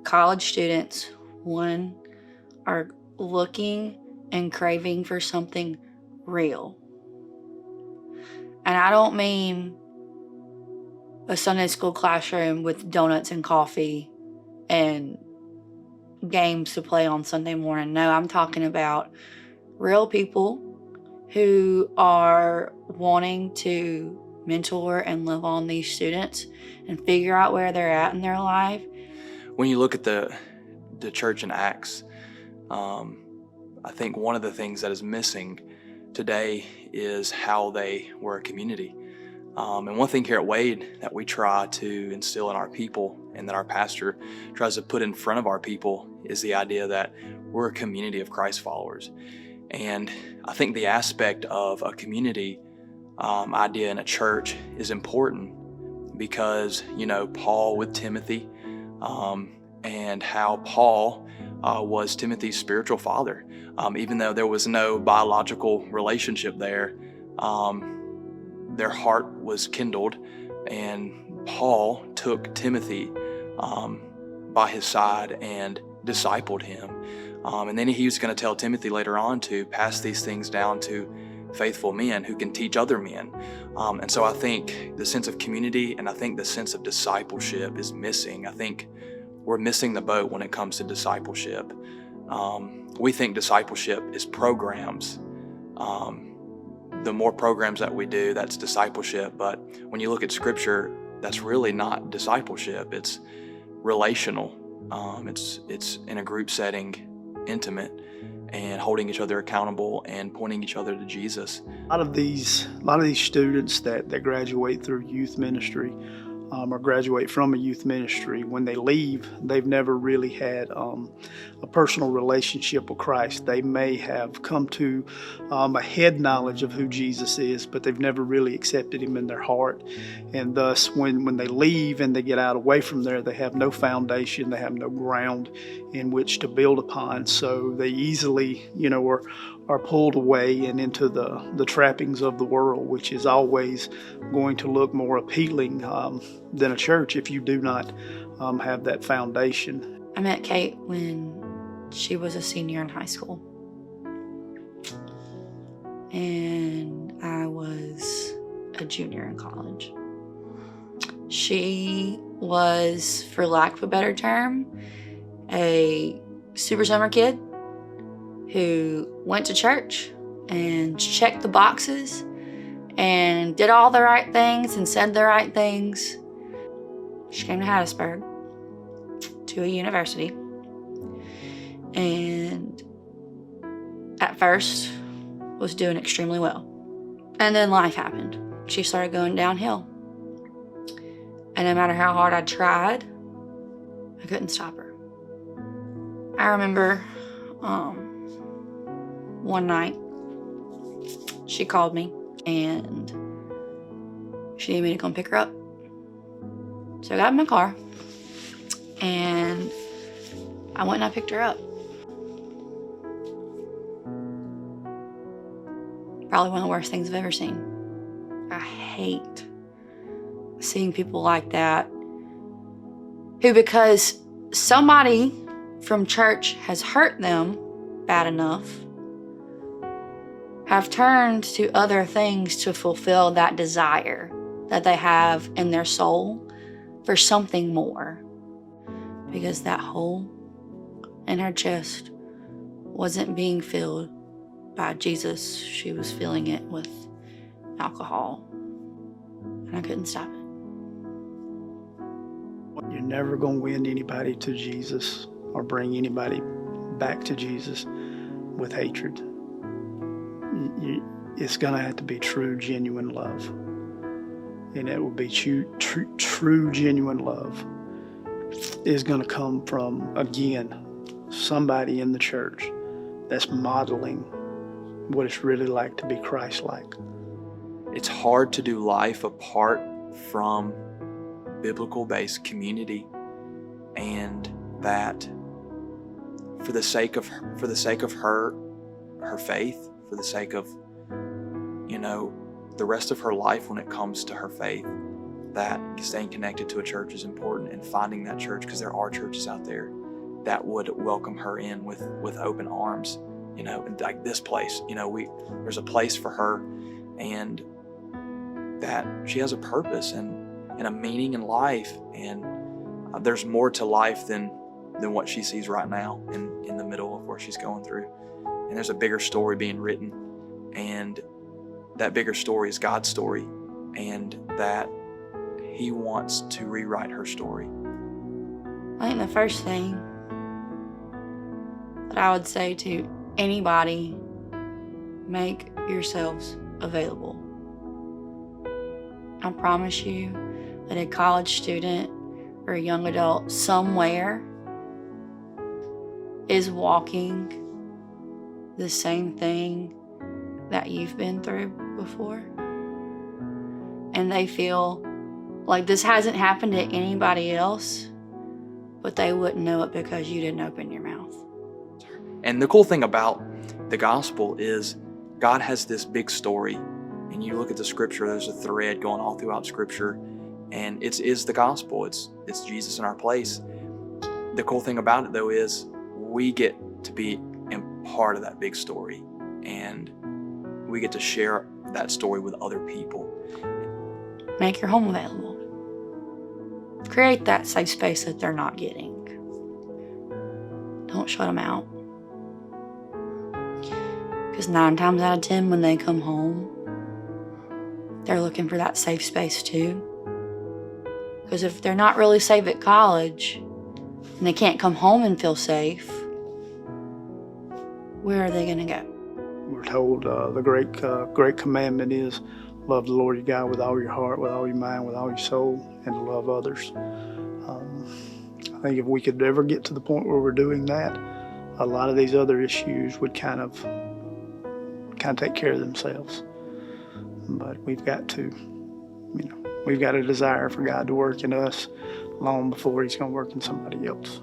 college students, one, are looking and craving for something real. And I don't mean a Sunday school classroom with donuts and coffee and games to play on Sunday morning. No, I'm talking about real people who are wanting to mentor and love on these students and figure out where they're at in their life. When you look at the church in Acts, I think one of the things that is missing today is how they were a community. And one thing here at Wade that we try to instill in our people and that our pastor tries to put in front of our people is the idea that we're a community of Christ followers. And I think the aspect of a community idea in a church is important because, Paul with Timothy and how Paul was Timothy's spiritual father. Even though there was no biological relationship there, their heart was kindled, and Paul took Timothy by his side and discipled him. And then he was going to tell Timothy later on to pass these things down to faithful men who can teach other men. And so I think the sense of community and I think the sense of discipleship is missing. I think we're missing the boat when it comes to discipleship. We think discipleship is programs. The more programs that we do, that's discipleship. But when you look at Scripture, that's really not discipleship. It's relational. It's in a group setting, intimate, and holding each other accountable and pointing each other to Jesus. A lot of these students that graduate through youth ministry or graduate from a youth ministry, when they leave, they've never really had a personal relationship with Christ. They may have come to a head knowledge of who Jesus is, but they've never really accepted him in their heart. And thus, when they leave and they get out away from there, they have no foundation, they have no ground in which to build upon. So they easily, are pulled away and into the trappings of the world, which is always going to look more appealing than a church if you do not have that foundation. I met Kate when she was a senior in high school. And I was a junior in college. She was, for lack of a better term, a super summer kid who went to church and checked the boxes and did all the right things and said the right things. She came to Hattiesburg to a university, and at first was doing extremely well. And then life happened. She started going downhill. And no matter how hard I tried, I couldn't stop her. I remember one night she called me and she needed me to come pick her up. So I got in my car and I went and I picked her up. Probably one of the worst things I've ever seen. I hate seeing people like that who, because somebody from church has hurt them bad enough, have turned to other things to fulfill that desire that they have in their soul for something more. Because that hole in her chest wasn't being filled by Jesus. She was filling it with alcohol. And I couldn't stop it. You're never going to win anybody to Jesus or bring anybody back to Jesus with hatred. It's going to have to be true, genuine love. And it will be true, genuine love is going to come from, again, somebody in the church that's modeling what it's really like to be Christ-like. It's hard to do life apart from biblical-based community, and that for the sake of her faith, for the sake of the rest of her life when it comes to her faith, that staying connected to a church is important, and finding that church, because there are churches out there that would welcome her in with open arms, like this place. There's a place for her, and that she has a purpose and a meaning in life, and there's more to life than what she sees right now in the middle of where she's going through. And there's a bigger story being written, and that bigger story is God's story, and that He wants to rewrite her story. I think the first thing that I would say to anybody, make yourselves available. I promise you that a college student or a young adult somewhere is walking the same thing that you've been through before. And they feel like this hasn't happened to anybody else, but they wouldn't know it because you didn't open your mouth. And the cool thing about the gospel is God has this big story. And you look at the scripture, there's a thread going all throughout scripture, and it is the gospel. It's Jesus in our place. The cool thing about it, though, is we get to be a part of that big story, and we get to share that story with other people. Make your home available. Create that safe space that they're not getting. Don't shut them out. Because 9 times out of 10, when they come home, they're looking for that safe space too. Because if they're not really safe at college, and they can't come home and feel safe, where are they going to go? We're told the great commandment is love the Lord your God with all your heart, with all your mind, with all your soul, and to love others. I think if we could ever get to the point where we're doing that, a lot of these other issues would kind of take care of themselves. But we've got a desire for God to work in us long before He's going to work in somebody else.